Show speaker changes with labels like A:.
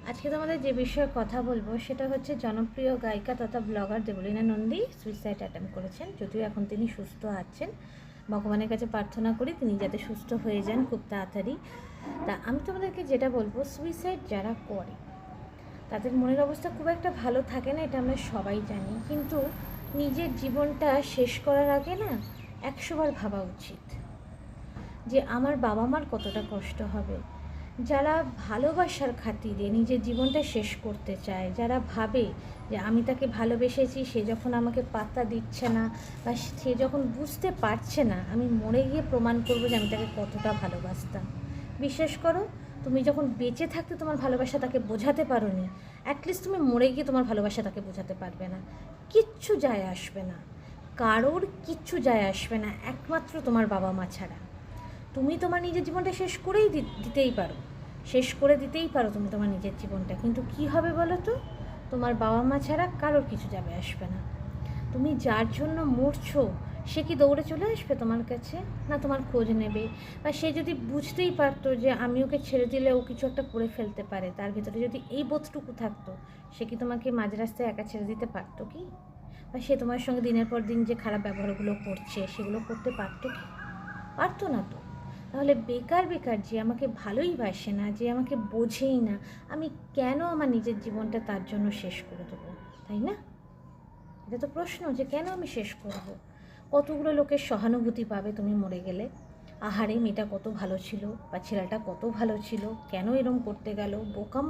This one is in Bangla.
A: আজকে তোমাদের যে বিষয়ে কথা বলবো সেটা হচ্ছে জনপ্রিয় গায়িকা তথা blogger Debolina Nandi suicide attempt করেছেন। যদিও এখন তিনি সুস্থ আছেন, ভগবানের কাছে প্রার্থনা করি তিনি যাতে সুস্থ হয়ে যান খুব তাড়াতাড়ি। তা আমি তোমাদেরকে যেটা বলবো, সুইসাইড যারা করে তাদের মনের অবস্থা খুব একটা ভালো থাকে না, এটা আমরা সবাই জানি। কিন্তু নিজের জীবনটা শেষ করার আগে না 100 বার ভাবা উচিত যে আমার বাবা মার কতটা কষ্ট হবে। যারা ভালোবাসার খাতিরে নিজের জীবনটা শেষ করতে চায়, যারা ভাবে যে আমি তাকে ভালোবেসেছি, সে যখন আমাকে পাত্তা দিচ্ছে না বা সে যখন বুঝতে পারছে না, আমি মরে গিয়ে প্রমাণ করবো যে আমি তাকে কতটা ভালোবাসতাম। বিশ্বাস করো, তুমি যখন বেঁচে থাকতে তোমার ভালোবাসা তাকে বোঝাতে পারো নি, অ্যাটলিস্ট তুমি মরে গিয়ে তোমার ভালোবাসা তাকে বোঝাতে পারবে না। কিচ্ছু যায় আসবে না, কারোর কিচ্ছু যায় আসবে না, একমাত্র তোমার বাবা মা ছাড়া। তুমি তোমার নিজের জীবনটা শেষ করেই দিতেই পারো, শেষ করে দিতেই পারো তুমি তোমার নিজের জীবনটা, কিন্তু কি হবে বলো তো? তোমার বাবা মা ছাড়া কারোর কিছু যাবে আসবে না। তুমি যার জন্য মরছো সে কি দৌড়ে চলে আসবে তোমার কাছে? না তোমার খোঁজ নেবে। বা সে যদি বুঝতেই পারতো যে আমি ওকে ছেড়ে দিলে ও কিছু একটা করে ফেলতে পারে, তার ভিতরে যদি এই বোধটুকু থাকতো, সে কি তোমাকে মাঝ রাস্তায় একা ছেড়ে দিতে পারতো কি? বা সে তোমার সঙ্গে দিনের পর দিন যে খারাপ ব্যবহারগুলো করছে সেগুলো করতে পারতো কি? পারতো না তো। তাহলে বেকার বেকার যে আমাকে ভালোই বাসে না, যে আমাকে বোঝেই না, আমি কেন আমার নিজের জীবনটা তার জন্য শেষ করে দেবো? তাই না? এটা তো প্রশ্ন, যে কেন আমি শেষ করব? কতগুলো লোকের সহানুভূতি পাবে তুমি মরে গেলে? আহারে মেয়েটা কত ভালো ছিল, বা ছেলেটা কত ভালো ছিল, কেন এরম করতে গেল, বোকাম